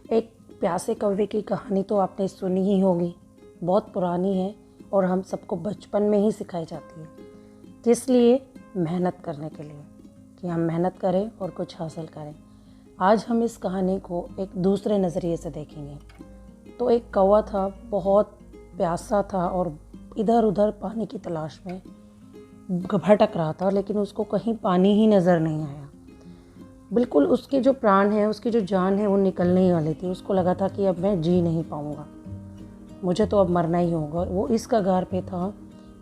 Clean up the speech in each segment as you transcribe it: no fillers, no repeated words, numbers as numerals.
एक प्यासे कौवे की कहानी तो आपने सुनी ही होगी, बहुत पुरानी है और हम सबको बचपन में ही सिखाई जाती है। किस लिए? मेहनत करने के लिए, कि हम मेहनत करें और कुछ हासिल करें। आज हम इस कहानी को एक दूसरे नज़रिए से देखेंगे। तो एक कौवा था, बहुत प्यासा था और इधर उधर पानी की तलाश में भटक रहा था, लेकिन उसको कहीं पानी ही नज़र नहीं आया। बिल्कुल उसके जो प्राण है, उसकी जो जान है, वो निकलने ही वाली थी। उसको लगा था कि अब मैं जी नहीं पाऊँगा, मुझे तो अब मरना ही होगा। वो इस कगार पे था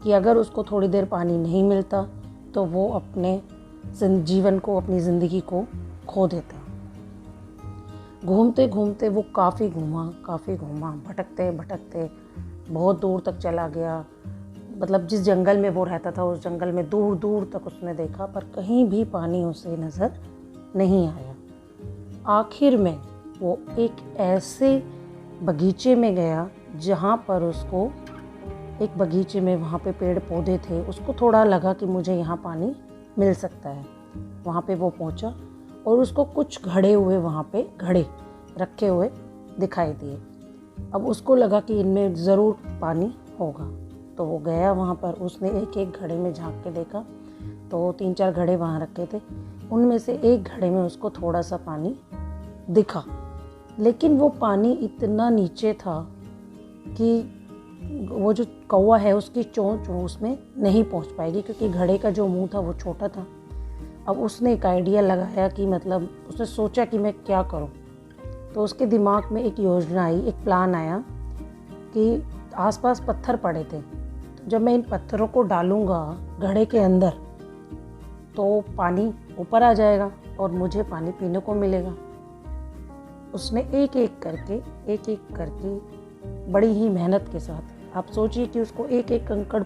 कि अगर उसको थोड़ी देर पानी नहीं मिलता तो वो अपने जीवन को, अपनी ज़िंदगी को खो देता। घूमते घूमते वो काफ़ी घूमा, भटकते भटकते बहुत दूर तक चला गया। मतलब जिस जंगल में वो रहता था, उस जंगल में दूर दूर तक उसने देखा, पर कहीं भी पानी उसे नज़र नहीं आया। आखिर में वो एक ऐसे बगीचे में गया जहाँ पर उसको एक बगीचे में, वहाँ पे पेड़ पौधे थे। उसको थोड़ा लगा कि मुझे यहाँ पानी मिल सकता है। वहाँ पे वो पहुँचा और उसको कुछ घड़े हुए वहाँ पे घड़े रखे हुए दिखाई दिए। अब उसको लगा कि इनमें ज़रूर पानी होगा, तो वो गया वहाँ पर। उसने एक एक घड़े में झांक के देखा तो 3-4 घड़े वहाँ रखे थे। उनमें से एक घड़े में उसको थोड़ा सा पानी दिखा, लेकिन वो पानी इतना नीचे था कि वो जो कौवा है उसकी चोंच उसमें नहीं पहुँच पाएगी, क्योंकि घड़े का जो मुंह था वो छोटा था। अब उसने एक आइडिया लगाया कि मतलब उसने सोचा कि मैं क्या करूं। तो उसके दिमाग में एक योजना आई, एक प्लान आया कि आसपास पत्थर पड़े थे, तो जब मैं इन पत्थरों को डालूंगा घड़े के अंदर तो पानी ऊपर आ जाएगा और मुझे पानी पीने को मिलेगा। उसने एक एक करके बड़ी ही मेहनत के साथ, आप सोचिए कि उसको एक एक कंकड़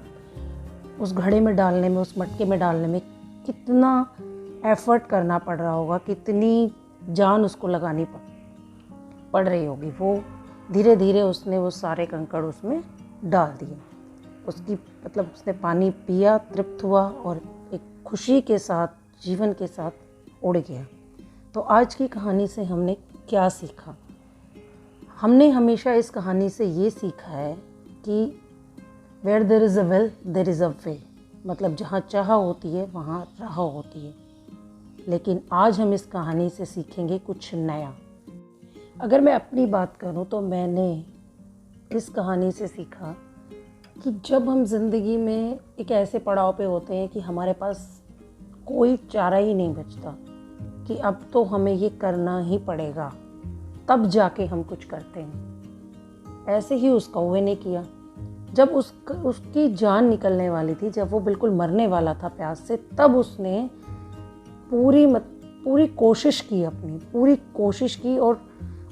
उस घड़े में डालने में, उस मटके में डालने में कितना एफर्ट करना पड़ रहा होगा, कितनी जान उसको लगानी पड़ रही होगी। वो धीरे धीरे उसने वो सारे कंकड़ उसमें डाल दिए। उसने पानी पिया, तृप्त हुआ और एक खुशी के साथ, जीवन के साथ उड़ गया। तो आज की कहानी से हमने क्या सीखा? हमने हमेशा इस कहानी से ये सीखा है कि where there is a will there is a way, मतलब जहाँ चाह होती है वहाँ राह होती है। लेकिन आज हम इस कहानी से सीखेंगे कुछ नया। अगर मैं अपनी बात करूँ तो मैंने इस कहानी से सीखा कि जब हम ज़िंदगी में एक ऐसे पड़ाव पे होते हैं कि हमारे पास कोई चारा ही नहीं बचता, कि अब तो हमें ये करना ही पड़ेगा, तब जाके हम कुछ करते हैं। ऐसे ही उस कौवे ने किया। जब उसकी जान निकलने वाली थी, जब वो बिल्कुल मरने वाला था प्यास से, तब उसने पूरी कोशिश की, अपनी पूरी कोशिश की और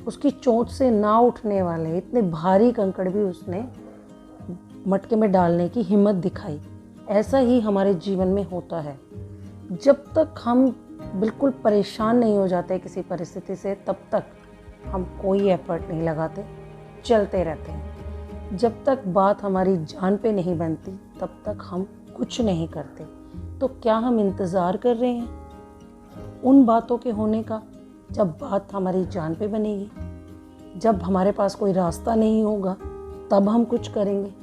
उसकी चोंच से ना उठने वाले इतने भारी कंकड़ भी उसने मटके में डालने की हिम्मत दिखाई। ऐसा ही हमारे जीवन में होता है। जब तक हम बिल्कुल परेशान नहीं हो जाते किसी परिस्थिति से, तब तक हम कोई एफर्ट नहीं लगाते, चलते रहते हैं। जब तक बात हमारी जान पे नहीं बनती, तब तक हम कुछ नहीं करते। तो क्या हम इंतज़ार कर रहे हैं उन बातों के होने का, जब बात हमारी जान पे बनेगी? जब हमारे पास कोई रास्ता नहीं होगा तब हम कुछ करेंगे।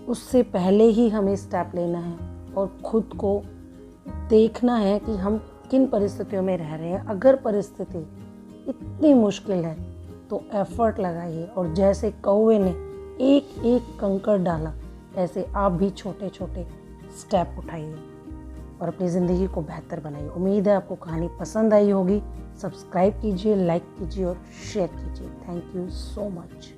उससे पहले ही हमें स्टेप लेना है और खुद को देखना है कि हम किन परिस्थितियों में रह रहे हैं। अगर परिस्थिति इतनी मुश्किल है तो एफर्ट लगाइए, और जैसे कौवे ने एक एक कंकड़ डाला, ऐसे आप भी छोटे छोटे स्टेप उठाइए और अपनी ज़िंदगी को बेहतर बनाइए। उम्मीद है आपको कहानी पसंद आई होगी। सब्सक्राइब कीजिए, लाइक कीजिए और शेयर कीजिए। Thank you so much.